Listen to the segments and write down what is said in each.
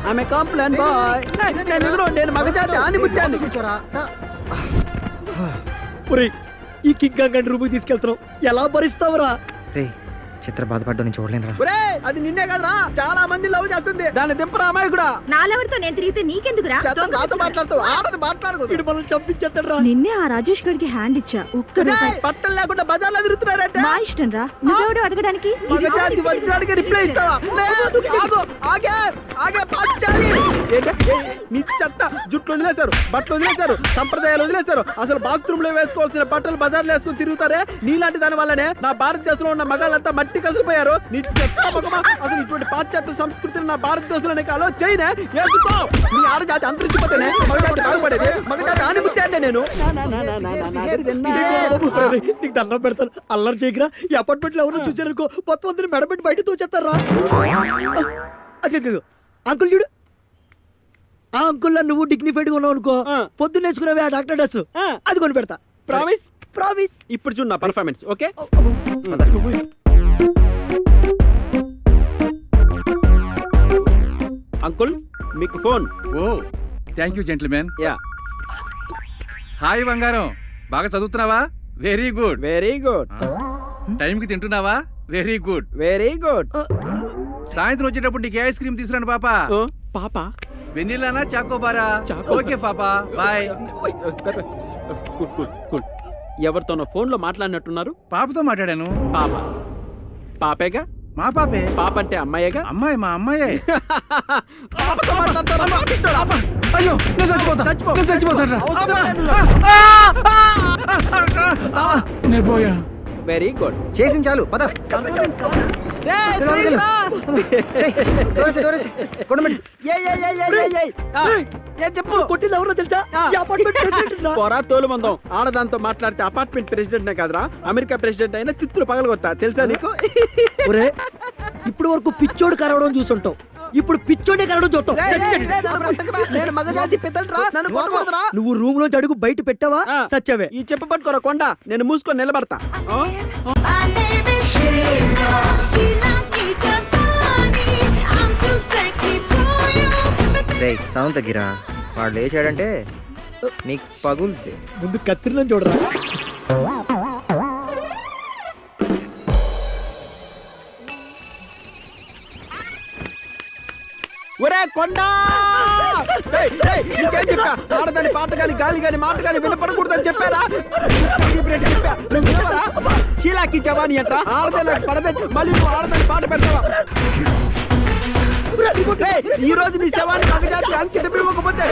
ఆమె complaint boy. నేను మగజాతి ఆనిముత్యాన్ని. ఒరేయ్, ఈ కింగ్ కాంగ్ రూమ్ తీసుకెళ్తున్నావు, ఎలా భరిస్తావురా? రే చిత్ర బాధపడ్డా నేను చూడలేనురా. ఒరే అది నిన్నే కదరా, చాలా మంది లవ్ చేస్తుంది. దాన్ని దింపరా అమ్మాయి కూడా. నాలెవరితో నేను తిరిగితే నీకెందుకురా? నాతో మాట్లాడుతావు, ఆడది మాట్లాడకూడదు. వీడు మనల్ని చంపించేస్తాడురా. నిన్నే ఆ రాజేష్ గడికి హ్యాండ్ ఇచ్చా, ఒక్క రూపాయి. బట్టలు లేకుండా బజార్లో తిరుగుతున్నారంటే మా ఇష్టం రా, నువ్వెవడు అడగడానికి? మగజాతి వజ్రానికి రిప్లై ఇస్తావా? ఆగే పంచాలి. నీ చెత్త జుట్లు వదిలేశారు, బట్టలు వదిలేశారు, సంప్రదాయాలు వదిలేశారు. అసలు బాత్రూమ్ లో వేసుకోవాల్సిన బట్టలు బజార్లో వేసుకుని తిరుగుతారే. నీలాంటి దాని వల్లనే నా భారతదేశంలో ఉన్న మగాళ్ళంతా మట్టి కసిపోయారు. నీ చెత్త మగమా. అసలు ఇటువంటి పాశ్చాత్య సంస్కృతిని నా భారతదేశంలోనే కాలో చైనా వేసుకో. నీ ఆడజాతి అంతరించిపోతేనే మగజాతి బాగుపడేది. మగజాతి ఆనిముత్తే అంటే నేను. నీకు దండం పెడతాను, అల్లరి చేయకురా. ఈ అపార్ట్మెంట్ లో ఎవరు చూసారనుకో మొత్తం అందరూ మెడబెట్టి బయట తోచేస్తారా. అంకుల్ చూడు, ఆ అంకుల్ నువ్వు డిగ్నిఫైడ్ గా ఉన్నావు అనుకో, పొద్దున్న వేసుకున్నావే ఆ డాక్టర్ డ్రెస్, అది కొని పెడతా. ప్రామిస్? ప్రామిస్. ఇప్పుడు చూడు నా పర్ఫార్మెన్స్. ఓకే అంకుల్, మీకు phone. Oh thank you gentlemen. Yeah. Hi బంగారం, బాగా చదువుతున్నావా? Very good. Very good. టైంకి తింటున్నావా? Very good. Very good. సాయంత్రం వచ్చేటప్పుడు నీకు ఐస్ క్రీమ్ తీసుకురండి పాప. పాప వెన్నీలానా చాకోబారా? ఓకే పాప, బాయ్. Cool cool cool. ఎవరితోనో ఫోన్ లో మాట్లాడినట్టున్నారు. పాపతో మాట్లాడాను. పాప పాపేగా? మా పాపే. పాప అంటే అమ్మాయేగా? అమ్మాయి, మా అమ్మాయే. పాపతో మాట్లాడతారా? అయ్యో నేను చచ్చిపోతాను. నేను పోయా. Very good. చేసింది చాలు, పద. చెప్పు. కొట్టింది ఎవరో తెలుసా? ఈ అపార్ట్మెంట్ ప్రెసిడెంట్ రా. పోరా తోలు మందం. ఆడదాంతో మాట్లాడితే అపార్ట్మెంట్ ప్రెసిడెంట్ కాదురా, అమెరికా ప్రెసిడెంట్ అయినా తిత్తులు పగలగొత్తా. తెలుసా నీకు? ఒరే, ఇప్పుడు వరకు పిచ్చోడు కరవడం చూసుంటావు, ఇప్పుడు పిచ్చోడే కరవడం చూస్తావు. నువ్వు రూమ్ లోంచి అడుగు బయట పెట్టావా సచ్చావే. ఈ చెప్పు పట్టుకోరా కొండ, నేను మూసుకొని నిలబడతా. రే సౌండ్ తగ్గిరా, వాడు లేచాడంటే నీకు పగులుద్ది. ముందు కత్తిరిని చూడరా. ఒరే కొండ, ఆడదాని పాట గాని గాలి గాని మాట గాని వినపడకూడదని చెప్పారా? షీలాకి జవాని అంట. ఆడదాని పడదే, మళ్ళీ నువ్వు ఆడదాని పాట పెడతావా? ఈ రోజు నీ శవాన్ని మగజాతి అంకితం ఇవ్వకపోతే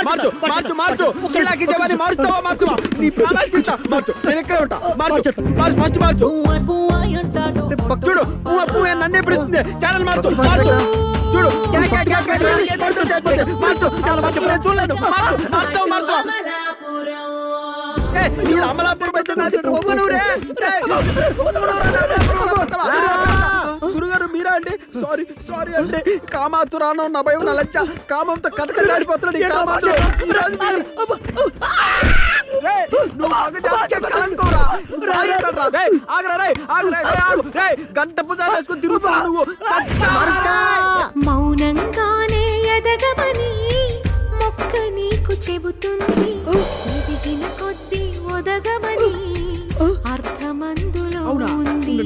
మార్చు మార్చు మార్చు. షీలాకి జవాని మారుస్తావా? మార్చువా? నీ ప్రాణాలు తీస్తా. మార్చు, నేను ఇక్కడే ఉంటా. మార్చు ఫస్ట్ మార్చు. చూడు పువ్వు నన్నే పిలుస్తుంది. ఛానల్ మార్చు మార్చు. చూడు మార్చు. చాలా మార్చు, చూడలేదు. మార్చు, మార్చావు మార్చు. అమలాపురం అయితే నాది ఒమ్మనూరే. గురుగారు మీరా అండి? సారీ సారీ అండి. కామాతురాను నా భయం నా లజ్జ. కామంతో కథకలాడిపోతున్నాడు ఈ కామాతురు. గంట పూజ చేసుకుని తిరుగుతావు నువ్వు. మౌనంగానే ఎదగమని మొక్క నీకు చెబుతుంది, ఎదిగిన కొద్ది ఒదగమని అర్థమందులో ఉంది.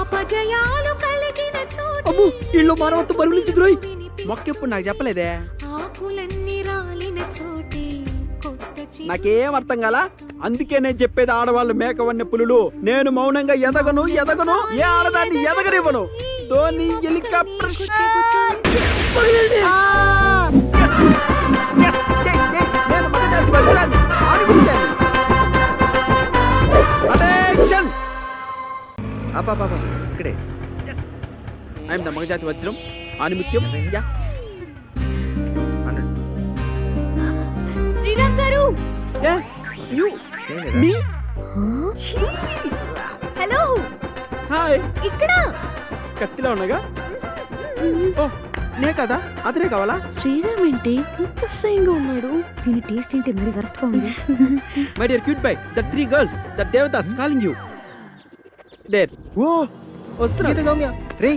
అపజయాలు కలిగిన చోటు ఇల్లు మానవత్వం బరువులించి ద్రోహి. మొక్క ఎప్పుడు నాకు చెప్పలేదే. ఆకులన్నీ రాలిన చోటే నాకేం అర్థం కాల. అందుకే నేను చెప్పేది, ఆడవాళ్ళు మేకవన్న పులులు. నేను మౌనంగా ఎదగను ఎదగను, ఏ ఆడదాన్ని ఎదగనివ్వను. ధోని హెలికాప్టర్. ఇక్కడే ఐఎమ్ ద మగజాతి వజ్రం ఆనిముత్యం. శ్రీరామ్ గారు. హలో. హాయ్. ఇక్కడ కత్తిలో ఉన్నాగా. నే కదా, అతనే కావాలా? శ్రీరామ్ ఏంటి ఇంత అసహ్యంగా ఉన్నాడు? దీని టేస్ట్ ఏంటి మరి వరస్ట్ గా ఉంది. My dear cute bye, the 3 girls, the Devdas calling you. There oh వస్తున్నా గీత సౌమ్య రే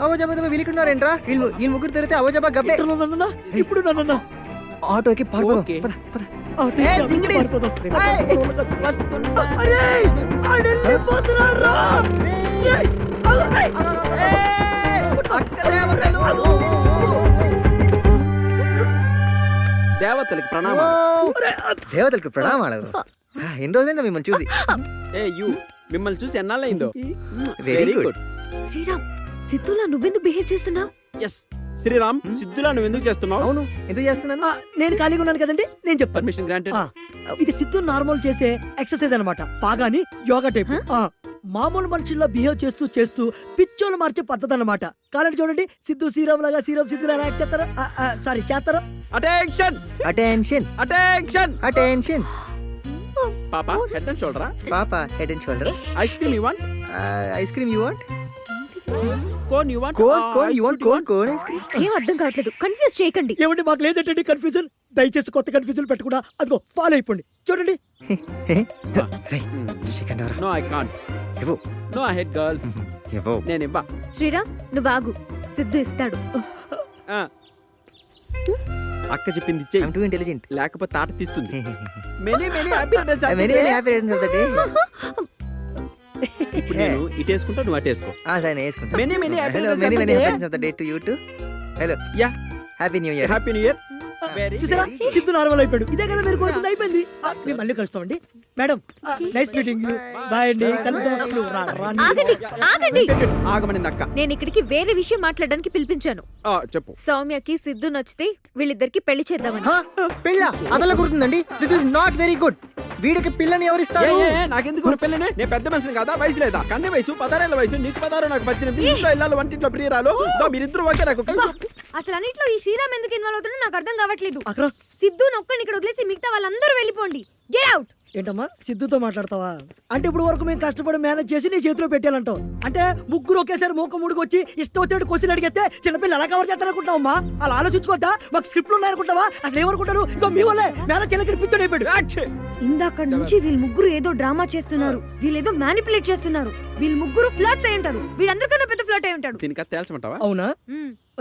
అవజాబా వీలుకున్నారేంట్రా వీళ్ళు ఈ ముగ్గురు తిరిగితే అవజాబా గబ్బే ఇప్పుడు నన్న ఆటోకి పారిపోదాం ఓకే. పద, పద. దేవతలకి ప్రణామాలు. దేవతలకు ప్రణామాలు ఎన్ని రోజులైందా మిమ్మల్ని చూసి ఏ యు మిమ్మల్ని చూసి ఎన్నాళ్ళైందో. వెరీ గుడ్ శ్రీరామ్ సిద్ధులా నువ్వెందుకు బిహేవ్ చేస్తున్నావు? ఎస్ శ్రీరామ్ సిద్ధులా నువ్వు ఎందుకు చేస్తున్నావు? అవును ఎందుకు చేస్తున్నాను నేను ఖాళీగా ఉన్నాను కదండి, నేను చెప్తాను. Permission granted. ఆ, ఇది సిద్ధు నార్మల్ చేసే ఎక్సర్సైజ్ అన్నమాట, బాగాని యోగా టైప్. మామూలు మనుషుల్లో బిహేవ్ చేస్తూ చేస్తూ పిచ్చోలు మార్చే పద్ధతి అన్నమాట. కాలండి చూడండి, సిద్ధు శ్రీరామ్ లాగా శ్రీరామ్ సిద్ధు ఎలా యాక్ట్ చేస్తారా, సారీ చేస్తారా. Attention attention attention. అటెన్షన్ పాపా హెడ్ అండ్ షోల్డరా? పాప head and shoulder ice cream you want? Ice cream you want cone you want? Cone you want cone ice cream ఏం అర్థం కావట్లేదు, కన్ఫ్యూజ్ చేయకండి. ఏమండి మాకు లేదంటే కన్ఫ్యూజన్, దయచేసి కొత్త కన్ఫ్యూజన్ పెట్టకుండా అదిగో ఫాలో అయిపోండి. చూడండి రే చికెన్ డోరా నో ఐ కాంట్. ఇవ్వు నో ఐ హెడ్ గర్ల్స్. ఇవ్వు నేను ఇవ్వ. శ్రీరామ్ నువ్వు ఆగు, సిద్ధు ఇస్తాడు. ఆ. అక్క చెప్పింది ఇచ్చేయి, ఐమ్ టూ ఇంటెలిజెంట్ లేకపోతే తాట తీస్తుంది. Many many happy returns of the very day. Very happy returns of the day ఇప్పుడు నేను ఇటు వేసుకుంటా, నువ్వు అటు వేసుకో. సరే వేసుకుంటా many many happy hello returns many of many the day. Happy returns of the day to you to hello yeah happy new year happy new year. Very చూసారా, సిద్ధు నార్మల్ అయిపోయాడు. ఇదే కదా మీరు కోరుకుంది, అయిపోయింది. మేము మళ్ళీ కలుస్తామండి madam. Nice meeting you, bye అండి, కలుద్దాం. నువ్వు రా, రా నీ. ఆగండి ఆగండి, ఆగమని అక్క. నేను ఇక్కడికి వేరే విషయం మాట్లాడడానికి పిలిపించాను. చెప్పు. సౌమ్యకి సిద్ధు నచ్చితే వీళ్ళిద్దరికి పెళ్లి చేద్దామని. పిల్ల అదల గుర్తుందండి this is not very good వీడికి పిల్లని ఎవరిస్తారు నాకెందుకు పెళ్ళనే? నేను పెద్ద మనిషిని కదా, వయసు లేదా? కన్నె వయసు 16 ఏళ్ల వయసు, నీకు 16, నాకు 18. ఇంట్లో ఇల్లాలు, వంటింట్లో ప్రియురాలు. మీరిద్దరు ఓకే నాకు. అసలు అన్నిట్లో ఈ శ్రీరామ్ ఎందుకు ఇన్వాల్వ్ అవుతాడో నాకు అర్థం కావట్లేదు. అక్కడ సిద్ధు నొక్కని ఇక్కడ వదిలేసి మిగతా వాళ్ళందరూ వెళ్ళిపోండి. Get out. ఏంటమ్మా సిద్ధుతో మాట్లాడతావా? అంటే ఇప్పుడు వరకు మేము కష్టపడి మేనేజ్ చేసి నీ చేతిలో పెట్టాలంటావు. అంటే ముగ్గురు ఒకేసారి మూక ముడికి వచ్చి ఇష్టం వచ్చినట్టు క్వశ్చన్ అడిగితే చిన్నపిల్లలు ఎలా కవర్ చేస్తారనుకుంటున్నావమ్మా? అలా ఆలోచించుకోద్దా? మాకు స్క్రిప్ట్లు ఉన్నాయనుకుంటావా? అసలు ఏమనుకుంటారు? ఇంకో మీ వల్లే మేనేజ్ చేయలేక పిచ్చోడు అయిపోయాడు. ఇందాక నుంచి వీళ్ళు ముగ్గురు ఏదో డ్రామా చేస్తున్నారు, వీళ్ళేదో మ్యానిపులేట్ చేస్తున్నారు. వీళ్ళు ముగ్గురు ఫ్లర్ట్స్ అయి ఉంటారు. వీళ్ళందరికన్నా పెద్ద ఫ్లర్ట్ అయి ఉంటాడు. దీనికి తేల్చమంటావా? అవునా?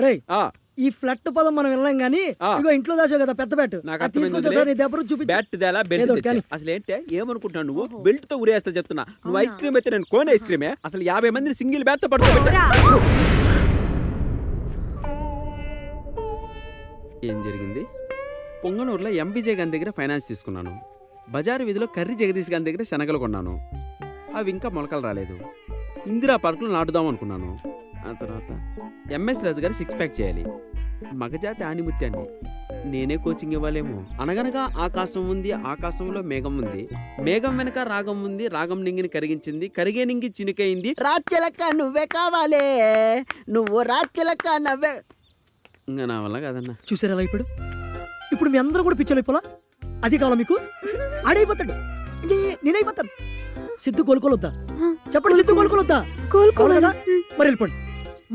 రేయ్ ఆ, ఈ ఫ్లట్ పదం మనం వినలేం గానీ ఇగో ఇంట్లో దాచావు కదా పెద్ద బ్యాట్, నాకు అది తీసుకొచ్చి ఒకసారి నీ దెబ్బరు చూపించు. బ్యాట్ తేలా, బెల్ట్ ఏదో తెచ్చా. కానీ. అసలు ఏంటే ఏమనుకుంటున్నావు నువ్వు? బెల్ట్ తో ఉరేస్తా చెప్తున్నా. నువ్వు ఐస్ క్రీమ్ అయితే నేను కోన్ ఐస్ క్రీమే. అసలు 50 మందిని సింగిల్ బ్యాట్ తో పట్టుకోబెట్టా. రా. ఏం జరిగింది? పొంగనూరులో ఎంవిజయ్ గారి దగ్గర ఫైనాన్స్ తీసుకున్నాను. బజారు వీధిలో కర్రీ జగదీష్ గారి దగ్గర శనగలు కొన్నాను. అవి ఇంకా మొలకలు రాలేదు. ఇందిరా పార్కులు నాటుదాం అనుకున్నాను. ఆ తర్వాత ఎంఎస్ రాజు గారు 6 ప్యాక్ చేయాలి. మగజాతి ఆనిముత్యాన్ని నేనే కోచింగ్ ఇవ్వాలేమో. అనగనగా ఆకాశం ఉంది, ఆకాశంలో మేఘం ఉంది, మేఘం వెనక రాగం ఉంది, రాగం నింగిని కరిగించింది, కరిగే నింగి చినుకైంది. రాచెలక్క నువ్వే కావాలే, నువ్వు రాచెలక్క నవ్వే. ఇంకా నా వల్ల కాదన్నా. చూసారు ఎలా అయిపోయాడు? ఇప్పుడు మీ అందరూ కూడా పిచ్చలు అయిపోలా? అది కావాలా మీకు? ఆడైపోతాడు, నేనైపోతాను. సిద్ధు కోలుకోలొద్దా? చెప్పండి, సిద్ధు కోలుకోలొద్దా? అవును కదా? మరి వెళ్ళిపోండి,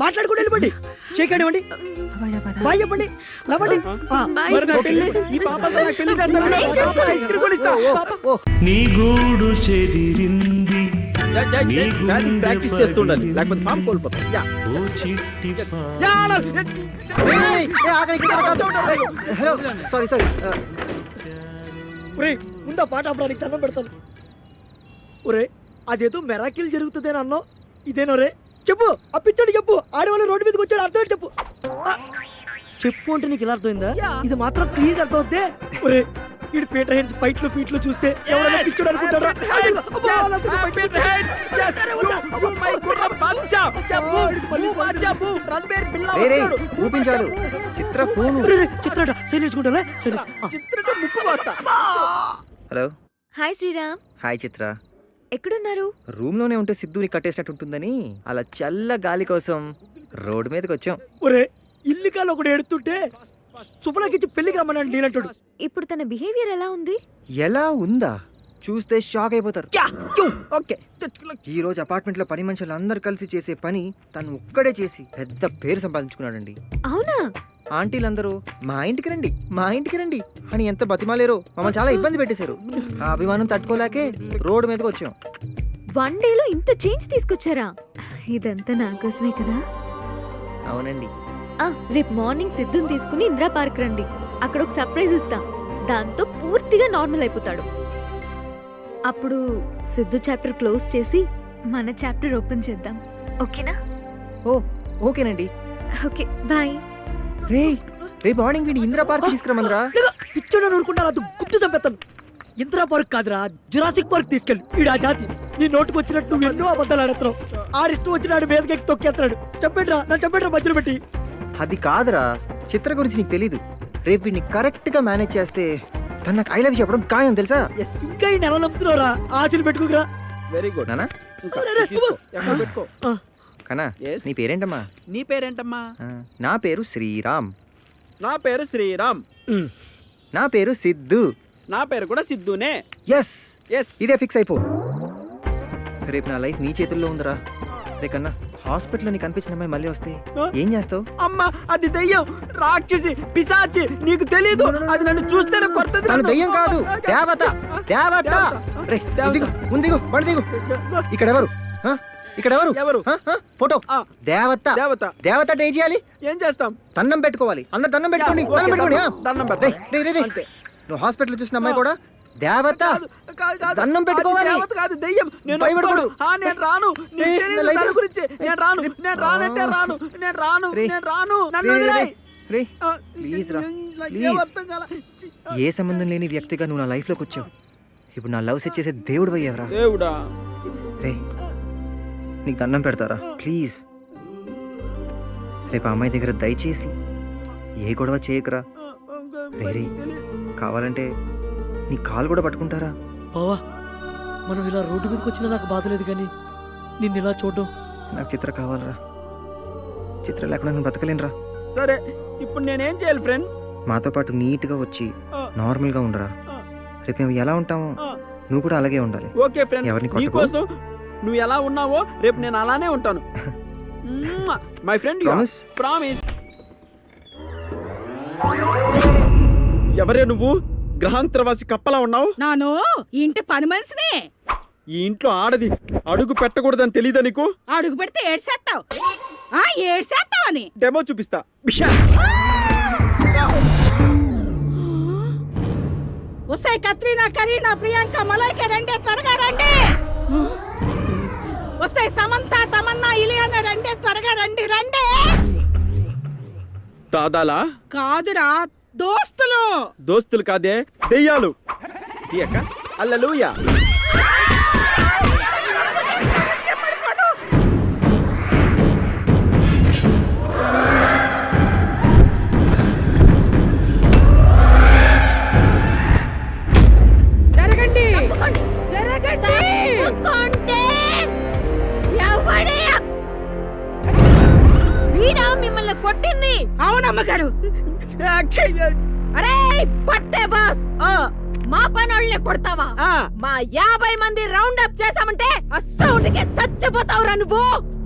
మాట్లాడుకుంటూ వెళ్ళిపోండి. షేక్ హ్యాండ్ ఇవ్వండి, బాయ్ చెప్పండి, నవ్వండి. మరి నా పెళ్లి, ఈ పాపతో నాకు పెళ్లి చేస్తాను. ఐస్ క్రీమ్ కొనిస్తా. నీ గూడు చెదిరింది ప్రాక్టీస్ చేస్తుండాలి, లేకపోతే ఫామ్ కోల్పోతాం. ఓ చిట్టి హలో సారీ సారీ ఒరే ముందా పాట ఆపడానికి దండం పెడతాను. ఒరే అదేదో మెరాకిల్ జరుగుతుందేనా అన్నావు, ఇదేనో రే? చెప్పు, అప్పించండి చెప్పు. ఆడవాళ్ళు రోడ్డు మీదకి వచ్చాడు, అర్థం చెప్పు. చెప్పు అంటే నీకు ఇలా అర్థమైందా? ఇది మాత్రం ప్లీజ్ అర్థం అవుతే. ఒరే వీడు పీటర్ హెడ్స్ ఫైట్లు ఫీట్లు చూస్తే ఎవరైనా పిచ్చోడు అనుకుంటారా? ఊపించాలు చిత్ర ఫోన్ చిత్రట సైలేసుకుంటా. Hello hi Sriram, hi Chitra. ఎక్కడున్నారు? రూమ్ లోనే ఉంటే సిద్ధుని కట్టేసినట్టు ఉంటుందని అలా చల్ల గాలి కోసం రోడ్డు మీదకి వచ్చాం. ఒరే ఇల్లు కాలు ఒకటి ఎడుతుంటే సుబ్బలకిచ్చి పెళ్లికి రమ్మన్నాడు నేనంటాడు. ఇప్పుడు తన బిహేవియర్ ఎలా ఉంది? ఎలా ఉందా? చూస్తే షాక్ అయిపోతారు. ఓకే, ఈ రోజు అపార్ట్మెంట్ లో పని మనుషులు అందరు కలిసి చేసే పని తను ఒక్కడే చేసి పెద్ద పేరు సంపాదించుకున్నాడండి. అవునా? ఆంటీలందరూ మా ఇంటికి రండి, మా ఇంటికి రండి అని ఎంత బతిమాలేరో, మమ్మల్ని చాలా ఇబ్బంది పెట్టేశారు. ఆ అభిమానం తట్టుకోలేకే రోడ్డు మీదకి వచ్చాం. 1 డేలో ఇంత చేంజ్ తీసుకొచ్చారా? ఇదంతా నా కోసమే కదా. అవునండి. రేపు మార్నింగ్ సిద్ధుని తీసుకుని ఇందిరా పార్క్ రండి. అక్కడ ఒక సర్ప్రైజ్ ఇస్తా. దాంతో పూర్తిగా నార్మల్ అయిపోతాడు. అప్పుడు సిద్ధు చాప్టర్ క్లోజ్ చేసి మన చాప్టర్ ఓపెన్ చేద్దాం. ఓకేనా? ఓ ఓకేనండి. Okay bye. రేపు మార్నింగ్ వీడి ఇందిరా పార్క్ తీసుకురమందరా. పిచ్చోడా నూరుకుంటా అది గుర్తు చంపేస్తాను. ఇందిరా పార్క్ కాదురా, జురాసిక్ పార్క్ తీసుకెళ్ళి. వీడు ఆ జాతి. నీ నోటుకు వచ్చినట్టు నువ్వు ఎన్నో అబద్ధాలు ఆడుతున్నావు. ఆడిష్టం వచ్చినాడు మీదకెక్కి తొక్కేస్తున్నాడు. చెప్పండిరా, నన్ను చెప్పండిరా మధ్యలో పెట్టి. అది కాదురా, చిత్ర గురించి నీకు తెలీదు. రేపు వీడిని కరెక్ట్ గా మేనేజ్ చేస్తే తన నాకు ఐ లవ్ చెప్పడం ఖాయం తెలుసా? ఇంకా ఈ నెల నమ్ముతున్నావురా, ఆశలు పెట్టుకురా. Very good. నానా పెట్టుకో. కనా, Yes. నీ పేరేంటమ్మా? నీ పేరేంటమ్మా? నా పేరు శ్రీరామ్. నా పేరు శ్రీరామ్. నా పేరు సిద్ధు. నా పేరు కూడా సిద్ధునే. Yes yes. ఇదే ఫిక్స్ అయిపో. రేపు నా లైఫ్ నీ చేతుల్లో ఉందిరా. రేకన్నా హాస్పిటల్లో నీకు కనిపించిన అమ్మాయి మళ్ళీ వస్తే ఏం చేస్తావు? అమ్మా, అది దెయ్యం, రాక్షసి, పిశాచి. నీకు తెలీదు. అది నన్ను చూస్తేనే కొడుతుంది. తను దయ్యం కాదు, దేవత. దేవత. రే, దిగు, ముందు దిగు, బండి దిగు. ఇక్కడ ఎవరు? హ? ఇక్కడ ఎవరు? ఎవరు? హ? హ? ఫోటో. దేవత. దేవత. దేవత అంటే ఏం చేయాలి? ఏం చేస్తాం? దండం పెట్టుకోవాలి. అందరు దండం పెట్టుకోండి. ఓకే, దండం పెట్టుకోండి. దండం రే, పెడతాం. రే, రే, రే. అంతే. నువ్వు హాస్పిటల్ చూసిన అమ్మాయి కూడా దేవత. కాదు, కాదు, కాదు. దండం పెట్టుకోవాలి. అది దేవత కాదు, దెయ్యం. నేను భయపడకూడదు. ఒప్పుకోను. నేను రాను. నీకు తెలీదు లైఫ్ దాని గురించి. నేను రాను. నేను రానంటే రాను. నేను రాను. రే. నేను రాను. నన్ను రే, రే, వదిలేయ్. రే. ఆ, ప్లీజ్ రా, నాకు ప్లీజ్. ఏం అర్థం కాల. ఏ సంబంధం లేని వ్యక్తిగా నువ్వు నా లైఫ్లోకి వచ్చావు. ఇప్పుడు నా లవ్ సెట్ చేసే దేవుడు అయ్యావరా. దేవుడా. రే, నీకు దండం పెడతారా ప్లీజ్. రేపు ఆ అమ్మాయి దగ్గర దయచేసి ఏ గొడవ చేయకురా. రే రే, కావాలంటే నీ కాలు కూడా పట్టుకుంటారా. బావా, మనం ఇలా రోడ్డు మీదకి వచ్చినా నాకు బాధ లేదు, కానీ నిన్ను ఇలా చూడడం. నాకు చిత్ర కావాలరా. చిత్ర లేకుండా నేను బతకలేనురా. సరే, ఇప్పుడు నేనేం చేయాలి ఫ్రెండ్? మాతో పాటు నీట్గా వచ్చి ఆ. నార్మల్గా ఉండరా. ఆ. రేపు మేము ఎలా ఉంటామో ఆ. నువ్వు కూడా అలాగే ఉండాలి. ఓకే ఫ్రెండ్, ఎవరిని కొట్టుకో. నీకోసం నువ్వు ఎలా ఉన్నావో రేపు నేను అలానే ఉంటాను. My friend, Promise? ప్రామిస్. ఎవరే నువ్వు? గ్రహాంతరవాసి కప్పలా ఉన్నావు. నాను ఇంటి పని మనిషిని. ఈ ఇంట్లో ఆడది అడుగు పెట్టకూడదని తెలీదా నీకు? అడుగు పెడితే ఏడ్సేస్తావు. ఏడ్సేస్తావని డెమో చూపిస్తా. బిషా. వస్తాయి కత్రీనా, కరీనా, ప్రియాంక, మలైక రండి, త్వరగా రండి. వస్తాయి సమంత, తమన్నా, ఇలియానా రండి, త్వరగా రండి. రండి. దాదాలా? కాదురా, దోస్తులు. దోస్తులు కాదే, దెయ్యాలు. తీయక్క. హల్లెలూయా. జరగండి, జరగండి. వీడా మిమ్మల్ని కొట్టింది? అవునమ్మగారు. అరే పట్టే బాస్, మా పనోళ్ళని కొడతావా? మా 50 మంది రౌండ్ అప్ చేసామంటే అస్సౌండ్కే చచ్చిపోతావురా నువ్వు.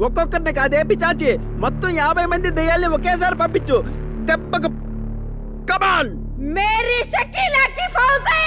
ఒక్కొక్కరిని కాదే పిచాచి, మొత్తం 50 మంది దెయ్యాల్ని ఒకేసారి పంపించు. దెబ్బకు. కమాన్. మేరీ షకీలా కి ఫౌజీ.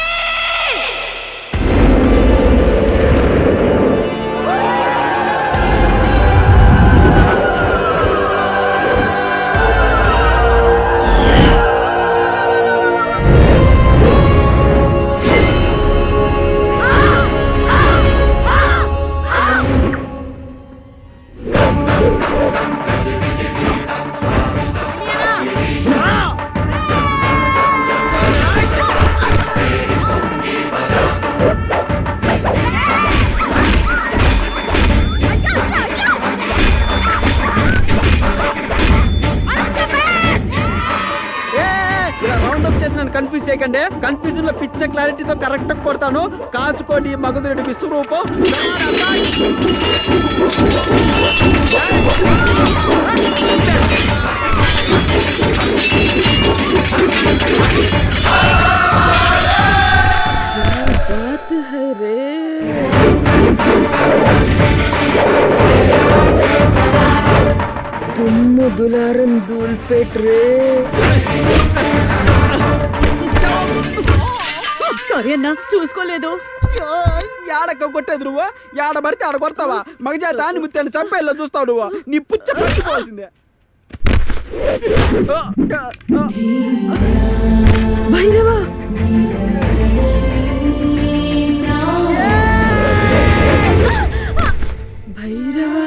కన్ఫ్యూజ్ చేయకండి. కన్ఫ్యూజన్ లో పిచ్చ క్లారిటీతో కరెక్ట్ కొడతాను. కాచుకోండి మగధుడి విశ్వరూపం. దులారం దూల్పేట్ రే. సారీ అన్నా, చూసుకోలేదు. ఏడక్క కొట్టేది నువ్వు ఏడ పడితే ఆడ కొడతావా మగజాతి అని ముత్తాన్ని చంపేలా చూస్తావు నువ్వు నీ పుచ్చ పడిపోవాల్సిందే భైరవా భైరవా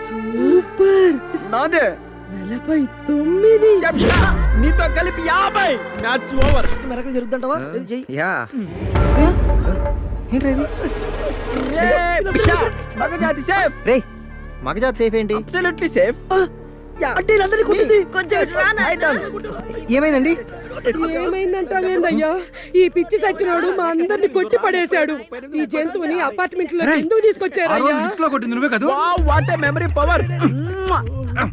సూపర్ నాదే 49 నీతో కలిపి 50 మ్యాచ్ ఓవర్ మెరకలు జరుగుతుంటావా ఇది చెయ్యి యా ఏంట్రా ఇది మగజాతి సేఫ్ రే మగజాత్ సేఫ్ ఏంటి అబ్సల్యూట్లీ సేఫ్ అంటే వీళ్ళందరినీ కొట్టింది ఏమైందండి ఏమైందంటావేందయ్యా ఈ పిచ్చి సచ్చినోడు మా అందరిని కొట్టి పడేశాడు ఈ జంతువుని అపార్ట్మెంట్ లో ఎందుకు తీసుకొచ్చారయ్యా ఇంట్లో కొట్టింది నువ్వే కదా what a memory power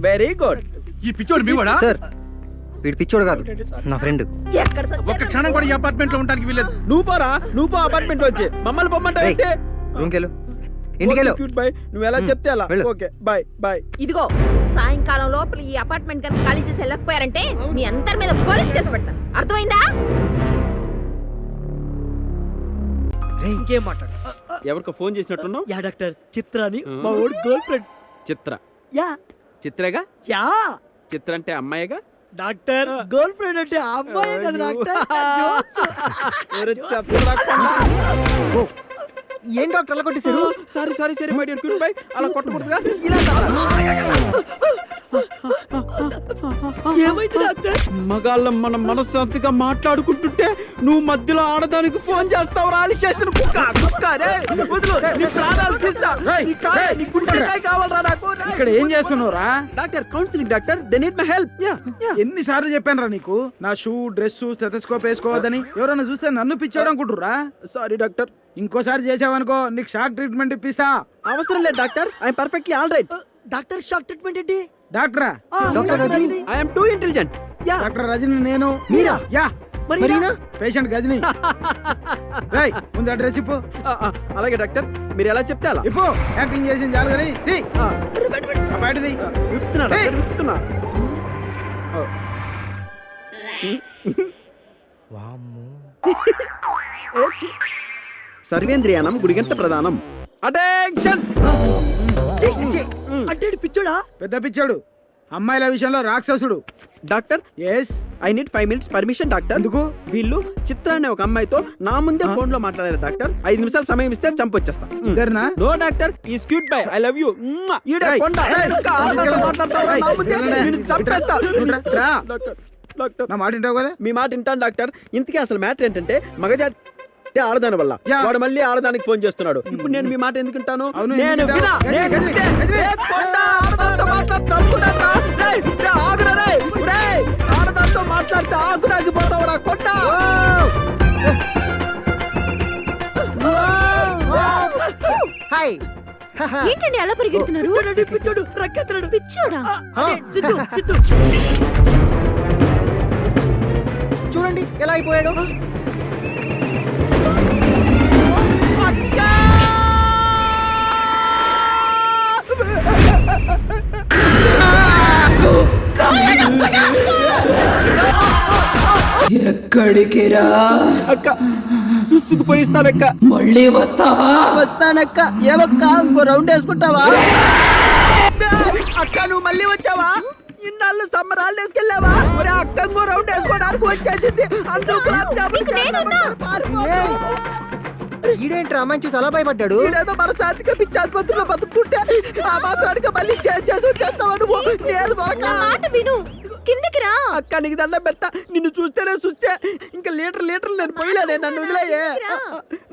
very good ఈ పిచ్చోడు మీ వాడా సార్ వీడు పిచ్చోడు కాదు నా ఫ్రెండ్ ఒక్క క్షణం కూడా ఈ అపార్ట్మెంట్ లో ఉండడానికి వీలేదు. నువ్వు పోరా నువ్వు పో అపార్ట్మెంట్ వచ్చి మమ్మల్ని పొమ్మంటావు రూమ్కెళ్ళు ఇంటికెళ్ళు నువ్వు ఎలా చెప్తే అలా వెళ్ళు. ఓకే బాయ్ బాయ్ ఇదిగో సాయంకాలం లోపల ఈ అపార్ట్మెంట్ కనుక ఖాళీ చేసి వెళ్ళకపోయారంటే మీ అందరి మీద పోలీస్ కేసు పెడతాను అర్థమైందా ఇంకేం మాట్లాడు ఎవరికో ఫోన్ చేసినట్టున్నావు యా డాక్టర్ చిత్రాని మా ఓడి గర్ల్ ఫ్రెండ్ చిత్ర యా చిత్రేగా యా చిత్ర అంటే అమ్మాయిగా డాక్టర్ గర్ల్ ఫ్రెండ్ అంటే ఆ అమ్మాయే కదా డాక్టర్ జోక్స్. ఏం డాక్టర్ అలా కొట్టేశారు sorry sorry sorry my dear cute boy అలా కొట్టకూడదుగా ఇలా ఏమైంది డాక్టర్ మగాళ్ళం మనం మనశ్శాంతిగా మాట్లాడుకుంటుంటే నువ్వు మధ్యలో ఆడదానికి ఫోన్ చేస్తావు రాలి చేసిన కుక్క కుక్క రే వదులు నీ ప్రాణాలు తీస్తా నీ కాయ నీ గుండెకాయ కావాలరా నాకు ఇక్కడ ఏం చేస్తున్నావురా? Doctor counselling doctor they need my help yeah ఎన్నిసార్లు చెప్పాను రా నీకు నా షూ డ్రెస్ స్టెథోస్కోప్ వేసుకోవద్దని? ఎవరైనా చూస్తే నన్ను పిచ్చాడు అనుకుంటురా? సారీ డాక్టర్ ఇంకోసారి చేసావనుకో నీకు షాక్ ట్రీట్మెంట్ ఇప్పిస్తా. అవసరం లేదు doctor I perfectly all right doctor shock treatment ఏంటి డాక్టరా? Doctor Rajini I am too intelligent yeah doctor Rajini నేను. మీరా? యా మరీనా? పేషెంట్ గజని. రేయ్ ముందు అడ్రస్ ఇప్పు. అలాగే డాక్టర్ మీరు ఎలా చెప్తే అలా ఇప్పు యాక్టింగ్ చేసిన చాలు కానీ బయటది విప్పుతున్నా డాక్టర్ విప్పుతున్నా సర్వేంద్రియానం గుడిగంట ప్రధానం అటెన్షన్ అంటే పిచ్చోడా పెద్ద పిచ్చాడు అమ్మాయిల విషయంలో రాక్షసుడు. Doctor yes I need 5 minutes permission doctor ఎందుకు? వీళ్ళు చిత్ర అనే ఒక అమ్మాయితో నా ముందే ఫోన్ లో మాట్లాడారు డాక్టర్ 5 నిమిషాలు సమయం ఇస్తే చంపొచ్చేస్తా ఇద్దరునా? నో డాక్టర్ ఈ cute by I love you ఈడే ఏయ్, కొండ ఏయ్, ఇంకా ఆడదాంతో మాట్లాడతావా? నా ముందే నిన్ను చంపేస్తా రా. డాక్టర్ డాక్టర్ నా మాట వింటావు కదా? మీ మాట వింటాను డాక్టర్ ఇంతకీ అసలు మ్యాటర్ ఏంటంటే మగజాతి ఆడదాని వల్ల యా. వాడు మళ్ళీ ఆడదానికి ఫోన్ చేస్తున్నాడు ఇప్పుడు నేను మీ మాట ఎందుకు వింటాను అవును, నేను ఎందుకు వినా వింటావు? నేను గజని, వింటే, గజని. ఏ కొండ ఆడదాంతో మాట్లాడి చంపుతాడ్రా? రేయ్, రేయ్, ఆగురా రేయ్. రేయ్, ఆడదాంతో మాట్లాడితే ఆగురాగిపోతావురా కొండ హాయ్ ఏంటండి అలా పరిగెడుతున్నారు పిచ్చోడండి పిచ్చోడు రక్కెత్తడు పిచ్చోడా సిద్ధు సిద్ధు చూడండి ఎలా అయిపోయాడు. ఎక్కడికి రా అక్క సుసుకు పోయిస్తానక్క మళ్ళీ వస్తావా వస్తానక్క ఏవక్క ఇంకో రౌండ్ వేసుకుంటావా అక్క నువ్వు మళ్ళీ వచ్చావా ఇన్నాళ్ళు సమ్మర్ హాలిడేస్ కెళ్ళావా మరి అక్క ఇంకో రౌండ్ వేసుకోవడానికి వచ్చేసింది అందరూ గులాబ్ జాములు చేస్తామంటారు, పారిపోకు. ఈడేంట్రా అమ్మాయిని చూసి అలా భయపడ్డాడు. ఈడేదో మన శాంతిగా పిచ్చి ఆసుపత్రిలో బతుకుంటే ఆ మాత్రానికి మళ్ళీ చేసి వచ్చేస్తావా నువ్వు నేను దొరక నా మాట విను కిందకి రా అక్క నీకు దండం పెడతా నిన్ను చూస్తేనే చూస్తే ఇంకా లీటర్ నేను పోయలేదే నన్ను వదిలేయే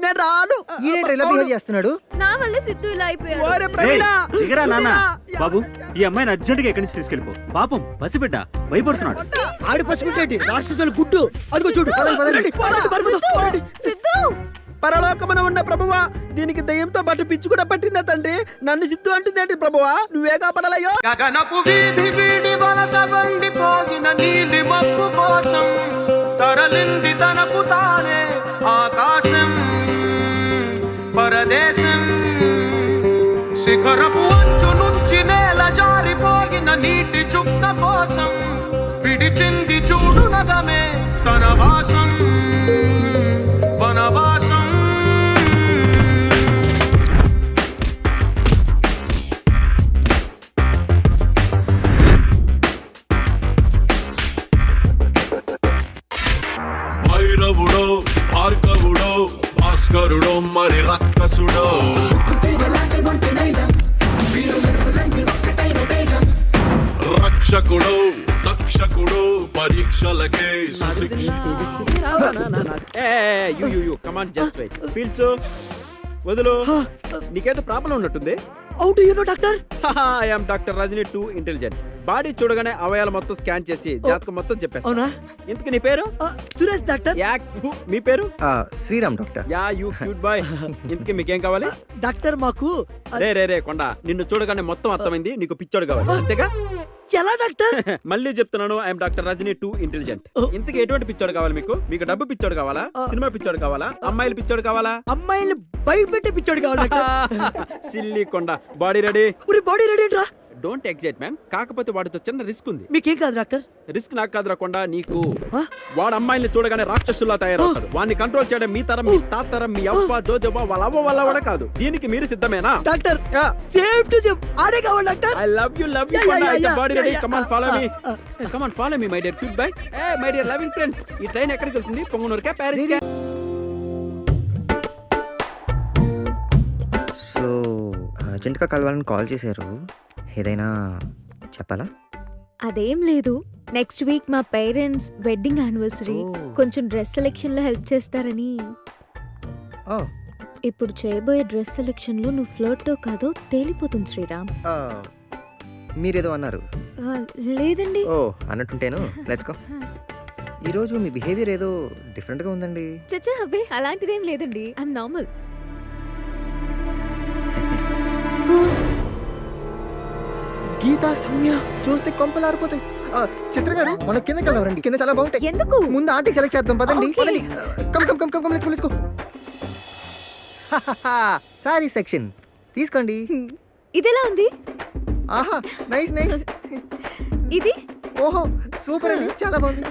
నేను రాను ఈడేంట్రా ఇలా బిహేవ్ చేస్తున్నాడు. నా వల్లే సిద్ధు ఇలా అయిపోయాడు ఓరే ప్రవీణ దిగరా నాన్న. ప్రవీణ, బాబు ఈ అమ్మాయిని అర్జెంటుగా ఎక్కడి నుంచి తీసుకెళ్ళిపో. పాపం పసిబిడ్డ భయపడుతున్నాడు. ఆడి పసిపెట్టేటి రాష్ట్రాలు గుడ్డు అదిగో చూడు పదండి. సిద్ధు పరలోకమున ఉన్న ప్రభువా దీనికి దయ్యంతో పాటు పిచ్చి కూడా పట్టిందా తండ్రి నన్ను సిద్ధు అంటుందేంటి ప్రభువా నువ్వే కాపాడాలయ్యో గగనపు వీధి వీడి వలస వండిపోగిన నీలి మబ్బు కోసం తరలింది తనకు తానే ఆకాశం పరదేశం శిఖరపు అంచు నుంచి నేల జారిపోగిన నీటి చుక్క కోసం విడిచింది చూడు నగమే తన వాసం వనవాసం భార్గవుడో భాస్కరుడో మరి రక్కసుడో రక్షకుడో దక్షకుడో పరీక్షలకే సుశిక్ష కమాన్ జస్ట్ వెయిట్ పీల్చు వదులు నీకేదో ప్రాబ్లం ఉన్నట్టుంది how do you know doctor? I am doctor Rajini 2 intelligent body చూడగానే అవయాలు మొత్తం స్కాన్ చేసి జాతకం మొత్తం చెప్పేస్తా. అవునా? ఇంతకు నీ పేరు? సురేష్ డాక్టర్. మీ పేరు? Sriram doctor. Yeah you cute boy. ఇంతకి మీకేం కావాలి? డాక్టర్ మాకు రే కొండ నిన్ను చూడగానే మొత్తం అర్థమైంది నీకు పిచ్చోడు కావాలి అంతేగా? ఎలా డాక్టర్? మళ్ళీ చెప్తున్నాను ఐఎమ్ డాక్టర్ రజనీ 2 ఇంటెలిజెంట్. ఇంతకి ఎటువంటి పిచ్చోడు కావాలి మీకు? మీకు డబ్బు పిచ్చోడు కావాలా, సినిమా పిచ్చోడు కావాలా, అమ్మాయిల పిచ్చోడు కావాలా? అమ్మాయిలు బయట పెట్టే పిచ్చోడు కావాలి డాక్టర్. సిల్లీ కొండ బాడీ రెడీ? ఉరి బాడీ రెడీ ఏంట్రా? Don't excite man. కాకపోతే వాడితో చిన్న రిస్క్ ఉంది. మీకేం కాదు డాక్టర్. రిస్క్ నాకు కాదురా కొండ నీకు. వాడు అమ్మాయిల్ని చూడగానే రాక్షసుల్లా తయారవుతాడు. వాడిని కంట్రోల్ చేయడం మీ తరం మీ తాత తరం మీ అవ్వ జోజవ్వ వాళ్ళ అవ్వ వల్ల కూడా కాదు. దీనికి మీరు సిద్ధమేనా డాక్టర్? సేమ్ టు సేమ్ ఆడే కావాలి doctor. I love you body ready. Come on follow me my dear cute boy. My dear loving friends, ఈ ట్రైన్ ఎక్కడికి వెళ్తుంది? పొంగనూరుకా ప్యారిస్కా? సో అర్జెంట్గా కలవాలని కాల్ చేశారు, ఏదైనా చెప్పాలా? అదేం లేదు, నెక్స్ట్ వీక్ మా పేరెంట్స్ వెడ్డింగ్ యానివర్సరీ. కొంచెం డ్రెస్ సెలెక్షన్ లో హెల్ప్ చేస్తారని. ఇప్పుడు చేయబోయే డ్రెస్ సెలెక్షన్ లో నువ్వు ఫ్లోర్టో కాదో తేలిపోతుంది శ్రీరామ్. మీరేదో అన్నారు. లేదండి. ఓ అన్నట్టుంటేను లెట్స్ గో. ఈరోజు మీ బిహేవియర్ ఏదో డిఫరెంట్గా ఉందండి. చచ్చా అబ్బే అలాంటిదేం లేదండి, ఐఎమ్ నార్మల్. గీతా సౌమ్య చూస్తే కొంపలు ఆరిపోతాయి. చిత్ర గారు మన కిందకి వెళ్దాం రండి, కింద చాలా బాగుంటాయి. ఎందుకు? ముందు ఆంటీకి సెలెక్ట్ చేద్దాం పదండి. Okay. పదండి. Come let's go. Sorry section తీసుకోండి. ఇదెలా ఉంది? ఆహా నైస్. ఇది? ఓహో సూపర్ అండి, చాలా బాగుంది.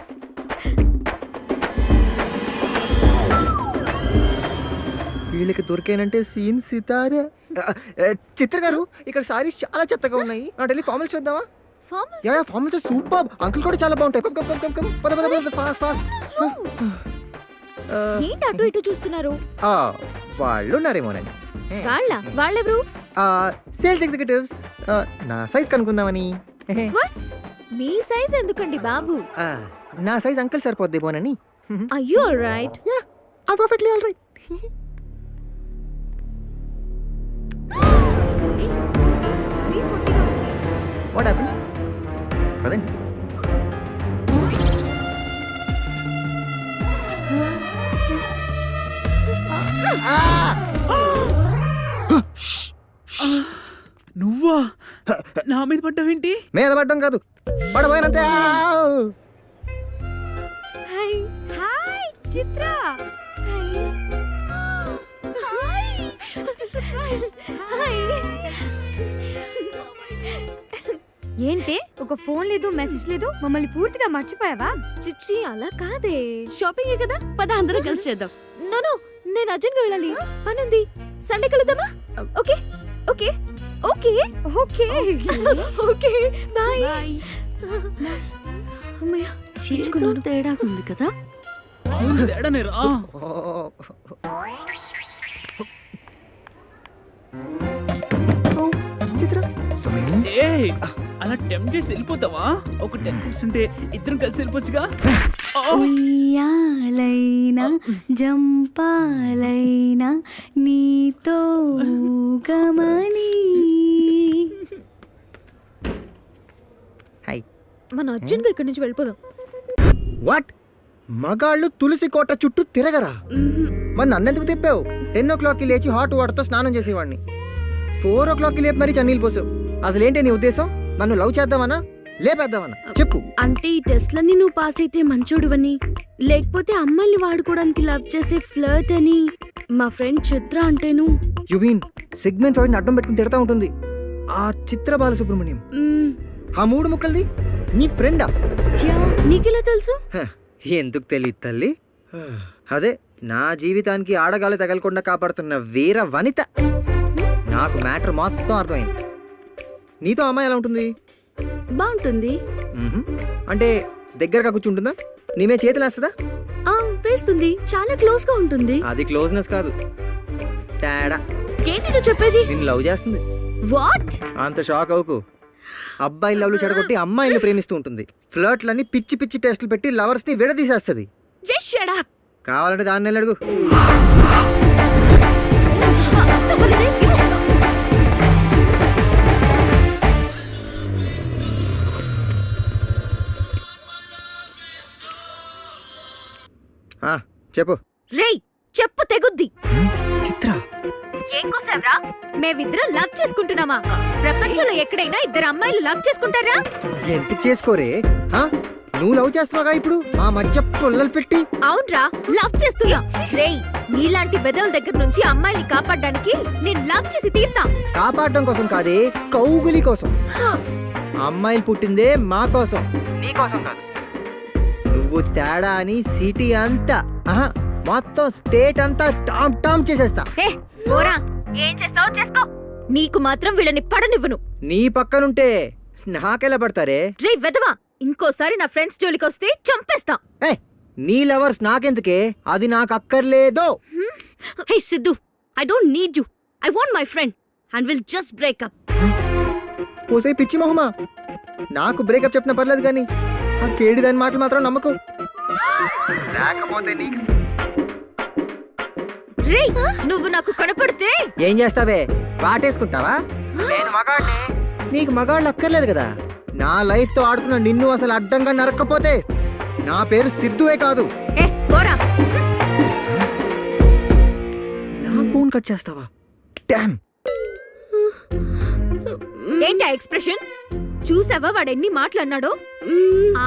వీళ్ళకి దొరికానంటే సీన్ సితారే. చిత్ర గారు ఇక్కడ సారీస్ చాలా చెత్తగా ఉన్నాయి. నా ఢిల్లీ ఫార్మల్స్ చూద్దామా? Yeah formals super. అంకుల్ కూడా చాలా బాగుంటాయి. కమ్ పద ఫాస్ట్. ఏంటి అటు ఇటు చూస్తున్నారు? వాళ్ళు ఉన్నారేమోనండి. వాళ్ళెవరు? Sales executives. నా సైజ్ కనుక్కుందామని. మీ సైజ్ ఎందుకండి బాబు? నా సైజ్ అంకుల్ సరిపోద్దేమోనని. Are you all right? Yeah, I'm perfectly all right. What happened? పదండి. నువ్వా నా మీద పడ్డావేంటి? మీద పడ్డం కాదు, పడబోయినంతే. హాయ్ చిత్ర. ఏంటే ఒక ఫోన్ లేదు, మెసేజ్ లేదు, మమ్మల్ని పూర్తిగా మర్చిపోయావా? చిచ్చి అలా కాదే, షాపింగ్ కదా, పద అందరం కలిసి చేద్దాం. నో నేను అర్జెంట్గా వెళ్ళాలి, పనుంది. సండే కలుద్దామా? Okay okay okay okay okay bye. అమ్మయ్య చేయించుకున్నాను. తేడా ఉంది కదా. తేడానే రా. చిత్ర ఏయ్, అలా టెంప్ట్ చేసి వెళ్ళిపోతావా? ఒక 10% ఇద్దరం కలిసి వెళ్ళిపోవచ్చుగా. ఉయ్యాలైనా జంపాలైనా నీతో గమని. హాయ్. మన అర్జెంట్గా ఇక్కడి నుంచి వెళ్ళిపోదాం. వాట్? మగాళ్ళు తులసి కోట చుట్టూ తిరగరా? మరి నన్నెందుకు తిప్పావు? 10 o'clock లేచి హాట్ వాటర్తో స్నానం చేసేవాడిని. 4 o'clock లేపి మరీ చన్నీళ్ళు పోసావు. అసలేంటి నీ ఉద్దేశం? నన్ను లవ్ చేద్దామనా లేపేద్దామనా చెప్పు. అంటే ఈ టెస్ట్లన్నీ నువ్వు పాస్ అయితే మంచోడువని, లేకపోతే అమ్మాయిని వాడుకోవడానికి లవ్ చేసే ఫ్లర్ట్ అని మా ఫ్రెండ్ చిత్ర అంటేను. యు మీన్ సెగ్మెంట్ వాడిని అడ్డం పెట్టుకుని తిడతా ఉంటుంది ఆ చిత్ర బాలసుబ్రహ్మణ్యం. ఆ 3 ముక్కలది నీ ఫ్రెండా? నీకెలా తెలుసు? ఎందుకు తెలియదు తల్లి, అదే నా జీవితానికి ఆడగాలి తగలకుండా కాపాడుతున్న వీర వనిత. నాకు మ్యాటర్ మొత్తం అర్థమైంది. నీతో అమ్మాయి ఎలా ఉంటుంది? బాగుంటుంది. అంటే దగ్గరగా కూర్చుంటుందా నీమే చేతులు వేస్తుందా? ఆ, వేస్తుంది. చాలా క్లోజ్ గా ఉంటుంది. అది క్లోజ్నెస్ కాదు, తేడా. ఏంటి నువ్వు చెప్పేది? నిన్ను లవ్ చేస్తుంది. వాట్? అంత షాక్ అవుకు. అబ్బాయి లవ్లు చెడగొట్టి అమ్మాయిని ప్రేమిస్తూ ఉంటుంది. ఫ్లర్ట్లని పిచ్చి పిచ్చి టెస్టులు పెట్టి లవర్స్ ని విడదీసేస్తుంది. Just shut up. కావాలంటే దాన్ని అడుగు. ఆ, చెప్పు. రేయ్ చెప్పు తెగుద్ది. చిత్ర, ఏం కోసావ్రా? మేమిద్దరం లవ్ చేసుకుంటున్నామా? ప్రపంచంలో ఎక్కడైనా ఇద్దరు అమ్మాయిలు లవ్ చేసుకుంటారా? ఎందుకు చేసుకోరే? ఆ? నువ్వు లవ్ చేస్తున్నావుగా ఇప్పుడు మా మధ్య పుల్లలు పెట్టి. అవునరా, లవ్ చేస్తున్నా. రేయ్ నీలాంటి బెదల దగ్గర నుంచి అమ్మాయిని కాపాడడానికి నేను లవ్ చేసి తీరుతా. కాపాడడం కోసం కాదే, కౌగులి కోసం. అమ్మాయిలు పుట్టిందే మా కోసం, నీ కోసం కాదు. నువ్వు తేడా అని సిటీ అంతా, ఆహా, మొత్తం స్టేట్ అంతా టామ్ టామ్ చేసేస్తా. ఏ పోరా, ఏం చేస్తావో చేసుకో. నీకు మాత్రం వీళ్ళని పడనివ్వను. నీ పక్కనుంటే నాకెలా పడతారే? రే వెదవా, ఇంకోసారి నా ఫ్రెండ్స్ జోలికి వస్తే చంపేస్తా. ఏ, నీ లవర్స్ నాకెందుకే? అది నాకు అక్కర్లేదు. Hey Siddhu, I don't need you. I want my friend and will just break up. పోసే పిచ్చి మొహమా, నాకు బ్రేకప్ చెప్పిన పర్లేదు కానీ ఆ కేడి దాని మాటలు మాత్రం నమ్మకు. లేకపోతే నీకు రే నువ్వు నాకు కనపడితే ఏం చేస్తావే? వాటేసుకుంటావా? నేను మగాడిని, నీకు మగాళ్ళు అక్కర్లేదు కదా. నా లైఫ్ తో ఆడుకున్న నిన్ను అసలు అడ్డంగా నరక్కపోతే నా పేరు సిద్ధువే కాదు. ఏ పోరా. నా ఫోన్ కట్ చేస్తావా? డామ్. ఏంటి ఆ ఎక్స్ప్రెషన్? చూసావా వాడు ఎన్ని మాటలు అన్నాడో?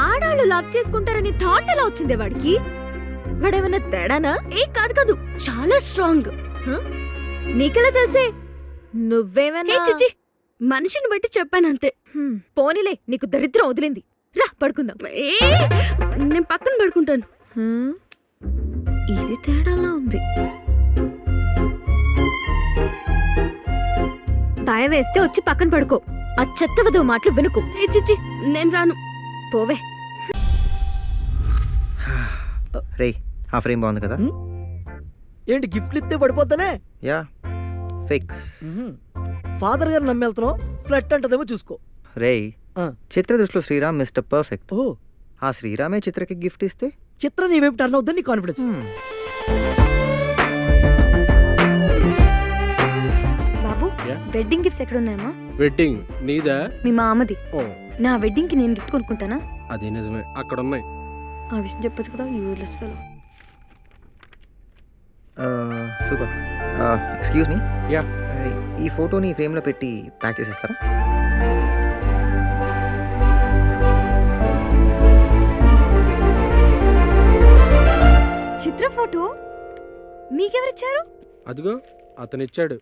ఆడాళ్ళు లవ్ చేసుకుంటారని థాట్ ఎలా వచ్చిందే వాడికి? వాడేమన్నా తేడానా? ఏ కాదు కాదు, చాలా స్ట్రాంగ్. నీకెలా తెలిసే? నువ్వేమన్నా చిచి, మనిషిని బట్టి చెప్పానంతే. పోనీలే, నీకు దరిద్రం వదిలింది. రా పడుకుందాం. ఏ, నేను పక్కన పడుకుంటాను. ఇది తేడాలా ఉంది. భయం వేస్తే వచ్చి పక్కన పడుకో. ఆ చెత్త వదవ మాటలు వినుకు. ఏ చిచి, నేను రాను. పోవే. రేయ్, ఆ ఫ్రేమ్ బాగుంది కదా? ఏంటి గిఫ్ట్లు ఇస్తే పడిపోతానే? Yeah, fix. ఫాదర్ గారు నమ్మేళ్తున్నావు, ఫ్లట్ అంటదేమో చూసుకో. రేయ్, ఆ. చిత్ర దృష్టిలో శ్రీరామ్ మిస్టర్ పర్ఫెక్ట్. ఓ, ఆ శ్రీరామే చిత్రకి గిఫ్ట్ ఇస్తే చిత్ర నీ వైపు టర్న్ అవుతుంది, నీ కాన్ఫిడెన్స్. బాబు, వెడ్డింగ్ గిఫ్ట్స్ ఎక్కడ ఉన్నాయమ్మా? వెడ్డింగ్ నీదా? మీ మామది. ఓ, నా వెడ్డింగ్ కి నేను గిఫ్ట్ కొనుక్కుంటానా? అది నిజమే, అక్కడ ఉన్నాయి. ఆ విషయం చెప్పొచ్చు కదా, useless fellow. Super. Excuse me, yeah, ఈ ఫోటోని ఫ్రేమ్లో పెట్టి ప్యాక్ చేసేస్తారా? చిత్ర ఫోటో మీకెవరిచ్చారు? అదిగో అతనిచ్చాడు.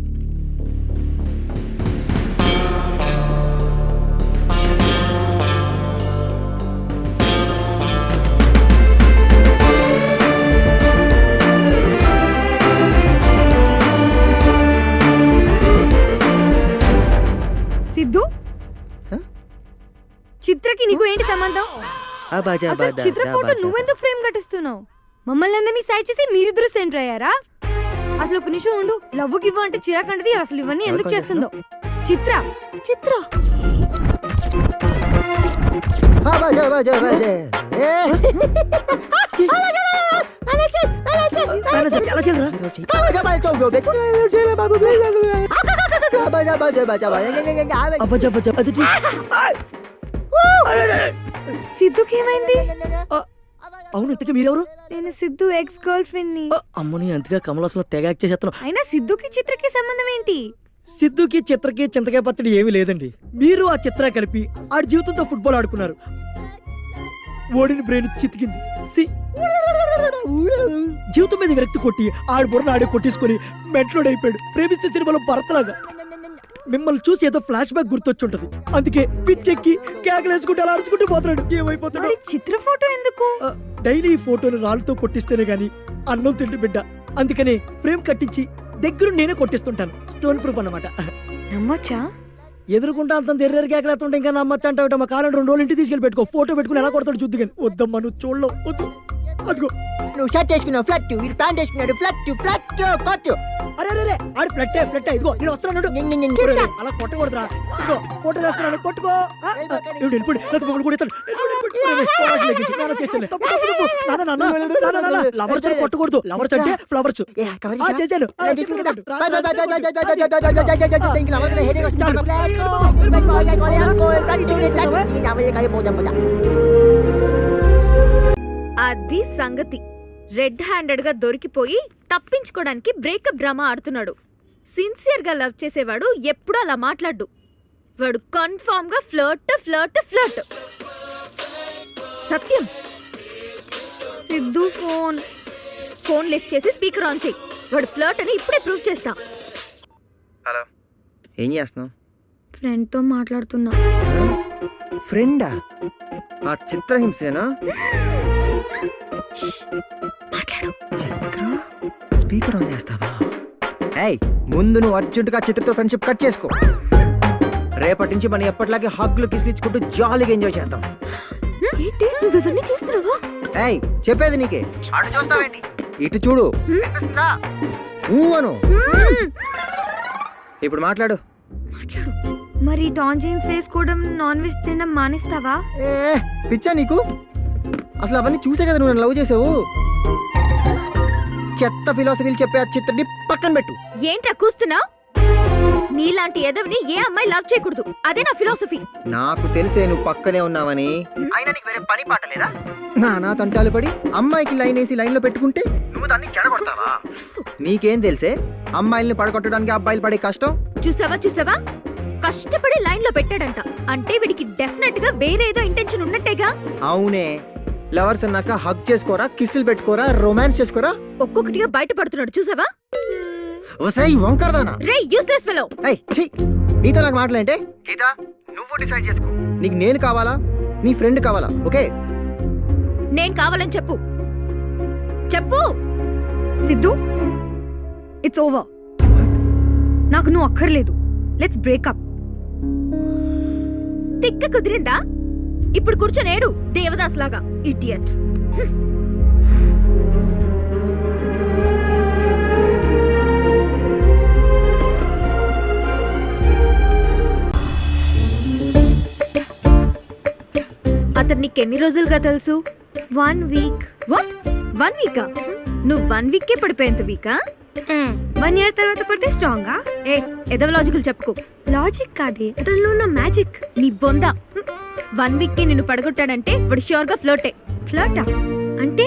సిద్ధు, చిత్రకి నీకు ఏంటి సంబంధం? అసలు చిత్ర ఫోటో నువ్వెందుకు ఫ్రేమ్ కట్టిస్తున్నావు? మమ్మల్ని అందరినీ సైడ్ చేసి మీరిద్దరు సెంటర్ అయ్యారా? అసలు ఒక నిమిషం ఉండు. లవ్ గివ్ అంటే చిరాకంటది. అసలు ఇవన్నీ ఎందుకు చేస్తుందో? చిత్ర చిత్ర సిద్ధుకి ఏమైంది? అవును, ఇంతకీ మీరెవరు? నేను సిద్ధు ఎక్స్ గర్ల్ ఫ్రెండ్ ని. అమ్మని అంతగా కమలాసంలో తెగ యాక్ట్ చేసేస్తున్నావు. అయినా సిద్ధుకి చిత్రకి సంబంధం ఏంటి? సిద్ధుకి చిత్రకి చింతకాయ పచ్చడి ఏమీ లేదండి. మీరు ఆ చిత్ర కలిపి ఆడి జీవితంతో ఫుట్బాల్ ఆడుకున్నారు. ఓడిని బ్రెయిన్ చితికింది. జీవితం మీద విరక్తి కొట్టి ఆడి బుర్ర ఆడి కొట్టేసుకుని మెంట్లోడ్ అయిపోయాడు. ప్రేమిస్తే సినిమాలో భరతలాగా. మిమ్మల్ని చూసి ఏదో ఫ్లాష్ బ్యాక్ గుర్తొచ్చుంటది. అందుకే పిచ్చెక్కి కేకలేసుకుంటూ అలా అరుచుకుంటూ పోతున్నాడు. ఏమైపోతాడు? చిత్ర ఫోటో ఎందుకు? డైలీ ఈ ఫోటోలు రాళ్ళతో కొట్టిస్తేనే గాని అన్నం తిండి బిడ్డ. అందుకనే ఫ్రేమ్ కట్టించి దగ్గర నేనే కొట్టిస్తుంటాను. స్టోన్ ప్రూఫ్ అన్నమాట. నమ్మొచ్చా? ఎదురుకుంటా అంత ఎర్రెరు కేకలేస్తుంటే ఇంకా నమ్మచ్చు అంటే మా కాలం 2 రోజులు ఇంటికి తీసుకెళ్ళి పెట్టుకో, ఫోటో పెట్టుకుని ఎలా కొడతాడు చూద్దు కానీ. వద్దమ్మా నువ్వు చూడలేవు, వద్దు. అదిగో నువ్వు షర్ట్ వేసుకున్నావు ఫ్లట్, వీడు ప్యాంట్ వేసుకున్నాడు ఫ్లట్ కొట్టు. అరే అరే ఆడు ఫ్లట్టే ఇదిగో నేను వస్తున్నాడు. అలా కొట్టకూడదురా, ఇదిగో ఫోటో చేస్తున్నాడు, కొట్టుకో. వెళ్ళిపోయి లవర్స్ కొట్టకూడదు, లవర్స్ అంటే ఫ్లవర్స్ చేశాను. అది సంగతి. రెడ్ హ్యాండెడ్ గా దొరికిపోయి తప్పించుకోవడానికి బ్రేకప్ డ్రామా ఆడుతున్నాడు. సిన్సియర్ గా లవ్ చేసేవాడు ఎప్పుడు అలా మాట్లాడు. వాడు కన్ఫర్మ్ గా ఫ్లర్ట్. సత్యం, సిద్ధు ఫోన్ లిఫ్ట్ చేసి స్పీకర్ ఆన్ చేయి. వాడు ఫ్లర్ట్ అని ఇప్పుడే ప్రూవ్ చేస్తా. హలో, ఏం చేస్తున్నావు? ఫ్రెండ్ తో మాట్లాడుతున్నా. ఫ్రెండా? ఆ చిత్రహింసేనా? స్పీకర్ ఆన్ చేస్తావా? ఏయ్, ముందు నువ్వు అర్జెంటుగా చిత్రతో ఫ్రెండ్షిప్ కట్ చేసుకో. రేపటి నుంచి మనం ఎప్పటిలాగే హగ్లు కిస్లు ఇచ్చుకుంటూ జాలీగా ఎంజాయ్ చేద్దాం. ఏంటి నువ్వు ఇవన్నీ చేస్తున్నావా? ఏయ్, చెప్పేది నీకే. ఇటు చూడు. అను. ఇప్పుడు మాట్లాడు. మరి టాన్ జీన్స్ వేసుకోవడం, నాన్ వెజ్ తినడం మానేస్తావా? పిచ్చా నీకు? అసలు అవన్నీ చూసే కదా నువ్వు నన్ను లవ్ చేసావు. చెత్త ఫిలాసఫీలు చెప్పే ఆ చిత్రాన్ని పక్కన పెట్టు. ఏంటి కూస్తున్నావు? నీలాంటి ఎదవిని ఏ అమ్మాయి లవ్ చేయకూడదు, అదే నా ఫిలాసఫీ. నాకు తెలిసే నువ్వు పక్కనే ఉన్నావని. అయినా నీకు వేరే పని పాట లేదా? నా తంటాలు పడి అమ్మాయికి లైన్ వేసి లైన్ లో పెట్టుకుంటే నువ్వు దాన్ని చెడగొడతావా? నీకేం తెలిసే అమ్మాయిల్ని పడగొట్టడానికి అబ్బాయిలు పడే కష్టం? చూసావా కష్టపడి లైన్ లో పెట్టాడంట. అంటే వీడికి డెఫినెట్ గా వేరేదో ఇంటెన్షన్ ఉన్నట్టేగా. అవునే, లవర్స్ అన్నాక హగ్ చేసుకోరా, కిస్సులు పెట్టుకోరా, రొమాన్స్ చేసుకోరా. ఒక్కొక్కటిగా బయటపడుతున్నాడు చూసావా? ఒసేయ్ వంకరదానా, రే యూస్లెస్ ఫెలో. ఏయ్ ఛీ, నీతో నాకు మాట్లాడంటే గీత నువ్వు డిసైడ్ చేసుకో. నీకు నేను కావాలా, నీ ఫ్రెండ్ కావాలా? ఓకే, నేను కావాలని చెప్పు. Siddhu, it's over. నాకు నువ్వు అక్కర్లేదు. Let's breakup. తిక్క కుదిరిందా? ఇప్పుడు కూర్చొనేడు దేవదాస్ లాగా, ఇడియట్. అతను నీకెన్ని రోజులుగా తెలుసు? 1 వీక్. వాట్? 1 వీకా? నువ్వు 1 వీకే పడిపోయేంత వీకా? 1 ఇయర్ తర్వాత పడితే స్ట్రాంగా? ఎదవ లాజికల్ చెప్పుకో. లాజిక్ కాదే, అతనిలో ఉన్న మ్యాజిక్. నీ బొందా. 1 వీక్ కి నిన్ను పడగొట్టాడంటే వాడు ష్యూర్ గా ఫ్లర్టే. ఫ్లర్టా అంటే?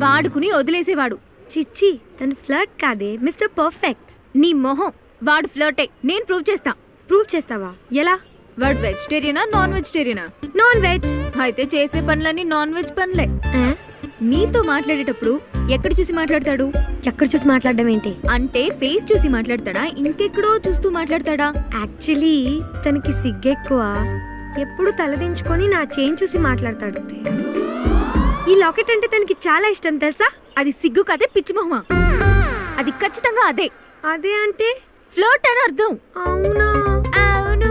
వాడుకుని వదిలేసేవాడు. చిచ్చి, తను ఫ్లర్ట్ కాదే, మిస్టర్ పర్ఫెక్ట్. నీ మొహం. వాడు ఫ్లర్టే, నేను ప్రూవ్ చేస్తా. ప్రూవ్ చేస్తావా? ఎలా? వాడు వెజిటేరియనా నాన్ వెజిటేరియనా? Non veg. అయితే చేసే పనులన్నీ నాన్ వెజ్ పనులే. నీతో మాట్లాడేటప్పుడు ఎక్కడ చూసి మాట్లాడతాడు? ఎక్కడ చూసి మాట్లాడడం ఏంటి? అంటే ఫేస్ చూసి మాట్లాడతాడా, ఇంకెక్కడో చూస్తూ మాట్లాడతాడా? యాక్చువల్లీ తనకి సిగ్గెక్కువ. ఎప్పుడు తలదించుకొని నా చేయి చూసి మాట్లాడతాడు. ఈ లాకెట్ అంటే తనకి చాలా ఇష్టం తెలుసా? అది సిగ్గు కదే, పిచ్చి మొహమా. అది ఖచ్చితంగా అదే. అదే అంటే ఫ్లర్ట్ అని అర్థం. అవునా? అవును.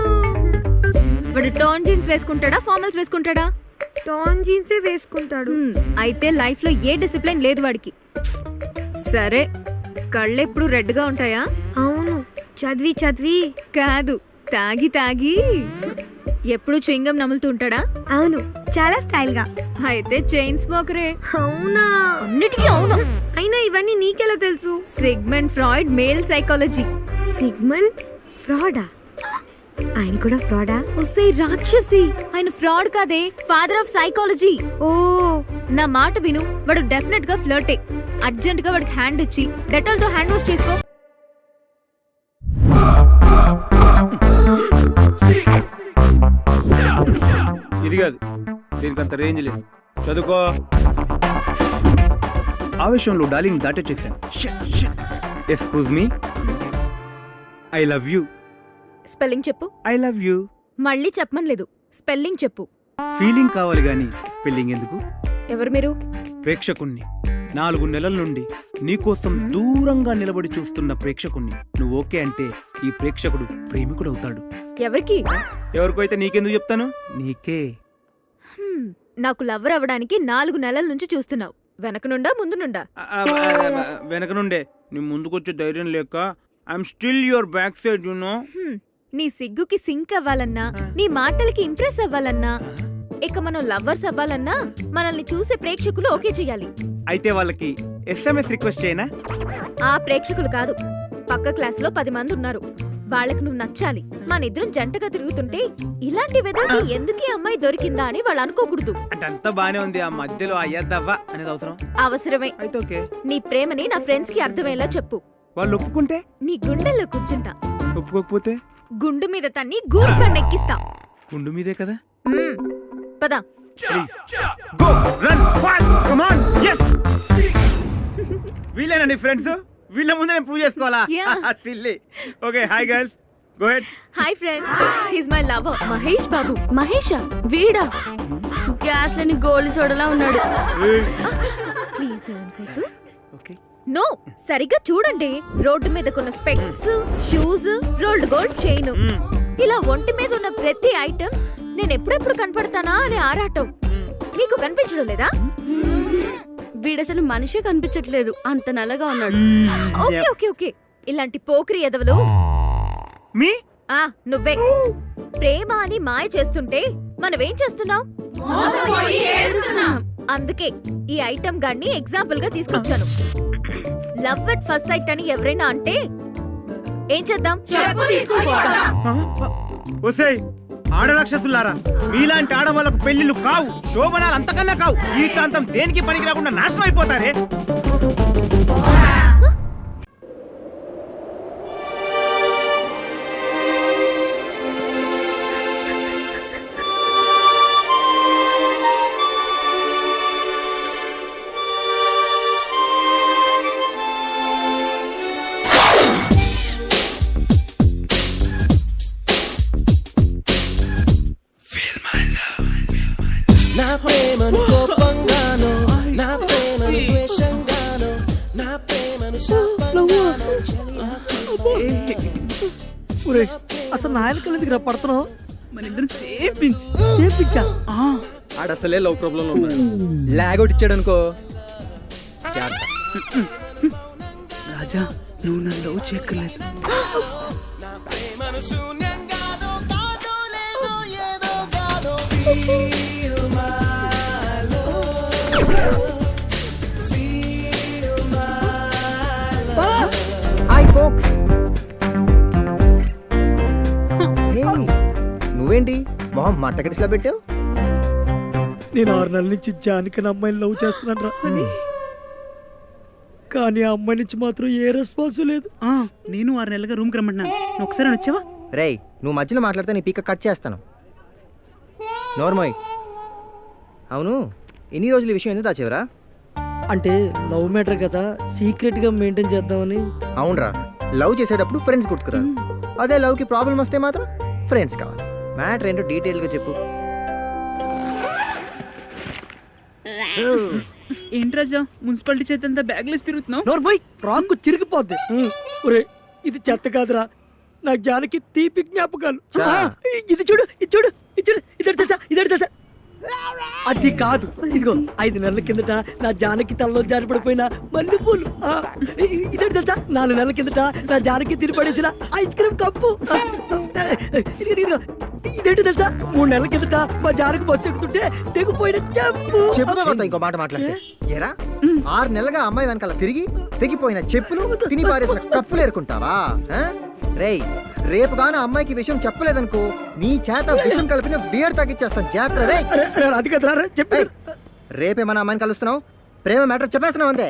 వాడు టాన్ జీన్స్ వేసుకుంటాడా, ఫార్మల్స్ వేసుకుంటాడా? టాన్ జీన్సే వేసుకుంటాడు. అయితే లైఫ్ లో ఏ డిసిప్లిన్ లేదు వాడికి. సరే, కళ్ళు ఎప్పుడు రెడ్ గా ఉంటాయా? అవును, చదివి కాదు, తాగి ఎప్పుడు చ్వింగం నములుతూ ఉంటాడా? అవును, చాలా స్టైల్ గా. అయితే చైన్ స్మోకరే. అవునా? అన్నిటికీ అవును. అయినా ఇవన్నీ నీకెలా తెలుసు? Sigmund Freud male psychology. Sigmund ఫ్రాడా? ఆయన కూడా ఫ్రాడా? వస్తే రాక్షసి. ఆయన ఫ్రాడ్ కాదే, ఫాదర్ ఆఫ్ సైకాలజీ. ఓ, నా మాట విను, వాడు డెఫినెట్ గా ఫ్లర్టే. అర్జెంట్ గా వాడికి హ్యాండ్ ఇచ్చి డెటాల్ తో హ్యాండ్ వాష్ చేసుకో. ఇది కాదు, దీనికి అంత రేంజ్ లేదు. చదువుకో. ఆవేశంలో డార్లింగ్ దాటొచ్చేసాను. Excuse me, I love you. Spelling చెప్పు. I love you. మళ్ళీ చెప్పమనలేదు, స్పెల్లింగ్ చెప్పు. ఫీలింగ్ కావాలి గాని స్పెల్లింగ్ ఎందుకు? ఎవరు మీరు? ప్రేక్షకుణ్ణి. 4 నెలల నుండి నీకోసం దూరంగా నిలబడి చూస్తున్న ప్రేక్షకుణ్ణి. నువ్వు ఓకే అంటే ఈ ప్రేక్షకుడు ప్రేమికుడవుతాడు. ఎవరికి? ఎవరికో అయితే నీకెందుకు చెప్తాను, నీకే. హ్మ్, నాకు లవ్వర్ అవ్వడానికి 4 నెలల నుంచి చూస్తున్నావు. వెనక నుండా ముందు నుండా? వెనక నుండే. నీ ముందుకొచ్చే ధైర్యం లేక I'm still your back side you know. నీ సిగ్గుకి సింక్ అవ్వాలన్నా, నీ మాటలకి ఇంప్రెస్ అవ్వాలన్నా, ఇక మనం లవ్వర్స్ అవ్వాలన్నా మనల్ని చూసే ప్రేక్షకులు ఓకే చెయ్యాలి. అయితే వాళ్ళకి ఎస్ఎంఎస్ రిక్వెస్ట్ చేయనా? ఆ ప్రేక్షకులు కాదు, పక్క క్లాస్ లో 10 మంది ఉన్నారు. వాళ్ళకి నువ్వు నచ్చాలి. మనిద్దరం జంటగా తిరుగుతుంటే ఇలాంటి వెదకి ఎందుకు ఈ అమ్మాయి దొరికిందా అని వాళ్ళు అనుకోకూడదు. అంటే అంతా బానే ఉంది, ఆ మధ్యలో అయ్యద్దవ్వా అనేది అవసరం. అవసరమే. అయితే ఓకే. నీ ప్రేమని నా ఫ్రెండ్స్ కి అర్థమయ్యేలా చెప్పు. వాళ్ళు ఒప్పుకుంటే? నీ గుండెల్లో కూర్చుంటా. ఒప్పుకోకపోతే? గుండు మీద తన్ని గూడ్స్ బండ్ ఎక్కిస్తా. గుండు మీదే కదా. మ్మ్. పద. Go run fast come on. yes వీళ్ళేనా నీ ఫ్రెండ్స్? వీళ్ళ ముందు నేను ప్రూవ్ చేసుకోవాలా? Yeah. Silly. Okay, hi girls, go head. Hi friends, his my lover Mahesh Babu. మహేషా? వీడా? గ్యాస్ లేని గోల్డ్ సోడలా ఉన్నాడు. ప్లీజ్ అనుకోద్దు. ఓకే. నో, సరిగ్గా చూడండి. రోడ్డు మీద కొన్న specs, shoes, rolled gold chain, ఇలా ఒంటి మీద ఉన్న ప్రతి ఐటమ్ నేను ఎప్పుడెప్పుడు కనపడతానా అని ఆరాటం. నీకు కనిపించడం లేదా? వీడసలు మనిషే కనిపించట్లేదు, అంత నల్లగా ఉన్నాడు. ఓకే ఓకే ఓకే, ఇలాంటి పోకిరి ఎదవలు మీ నువ్వే. ప్రేమ అని మాయ చేస్తుంటే మనమేం చేస్తున్నాం? అందుకే ఈ ఐటమ్ గాన్ని ఎగ్జాంపుల్ గా తీసుకొచ్చాను. లవ్ ఎట్ ఫస్ట్ సైట్ అని ఎవరైనా అంటే ఏం చేద్దాం? ఒసేయ్ ఆడరాక్షసులారా, మీలాంటి ఆడవాళ్ళకు పెళ్లిళ్ళు కావు, శోభనాలు అంతకన్నా కావు. జీవితాంతం దేనికి పనికి రాకుండా నాశనం అయిపోతారే. నా ప్రేమను కోపంగానో, నా ప్రేమను ద్వేషంగానో, నా ప్రేమను శాపంగానో ఒరే, అసలు నా వెనకాల ఎందుకు పడుతున్నావు? మన ఇద్దరు సేమ్ పించ్. చేపించా. ఆడసలే లవ్ ప్రాబ్లం లో ఉన్నాడు. లాగౌట్ ఇచ్చాడు అనుకో. రాజా, నువ్వు నన్ను లవ్ చేయక్కర్లేదు. నా ప్రేమను శూన్యంగానో, కాదో లేదో ఏదో కాదో. Hi folks. నువ్వేంటి మొహం మట్టకడిసిలా పెట్టావు? నేను 6 నెలల నుంచి జానకి అమ్మాయిని లవ్ చేస్తున్నాను రా. కానీ ఆ అమ్మాయి నుంచి మాత్రం ఏ రెస్పాన్స్ లేదు. నేను 6 నెలలుగా రూమ్కి రమ్మంటున్నాను. నువ్వు ఒకసారి వచ్చావా? రేయ్, నువ్వు మధ్యలో మాట్లాడితే నీ పీక కట్ చేస్తాను. నోర్మోయ్. అవును, ఎన్ని రోజులు ఈ విషయం ఎందుకు దాచేవరా? అంటే లవ్ మ్యాటర్ కదా, సీక్రెట్ గా మెయింటైన్ చేద్దామని. అవునరా, లవ్ చేసేటప్పుడు ఫ్రెండ్స్ గుర్తుకురా. అదే లవ్కి ప్రాబ్లం వస్తే మాత్రం ఫ్రెండ్స్ కావాలి. మ్యాటర్ ఏంటో డీటెయిల్గా చెప్పు. ఏంటి రాజా, మున్సిపాలిటీ చేతంతా బ్యాగ్లెస్ తిరుగుతున్నావు? నోర్మోయ్, ఫ్రాక్ చిరిగిపోద్ది. ఒరే, ఇది చెత్త కాదురా, నా జానకి తీపి జ్ఞాపకాలు. ఇది చూడు, ఇది చూడు, ఇది చూడు, ఇద్దరు తెలుసా, ఇద్దరు తెలుసా. అది కాదు, ఇదిగో 5 నెలల కిందట నా జానకి తలలో జారిపడిపోయిన మల్లెపూలు. ఇదేంటి తెలుసా, 4 నెలల కిందట నా జానకి తిరిపడేసిన ఐస్ క్రీమ్ కప్పు. ఇదిగో, ఇదేంటి తెలుసా, 3 నెలల కిందట మా జానకి బస్సు ఎక్కుతుంటే తెగిపోయిన చెప్పు. చెప్పుకోబడతా ఇంకో మాట మాట్లాడితే. ఏరా, 6 నెలలుగా అమ్మాయి వెనకాల తిరిగి తెగిపోయిన చెప్పులు, తిని పారేసిన కప్పులు ఏరుకుంటావా? రేయ్, రేపు గాన అమ్మాయికి విషయం చెప్పలేదనుకో, నీ చేత విషయం కలిపిన బియర్ తాగిచ్చేస్తాను. జాగ్రత్త. రేయ్, అది కదరా చెప్పి. రేపే మన అమ్మాయిని కలుస్తున్నావు, ప్రేమ మ్యాటర్ చెప్పేస్తున్నావు అంతే.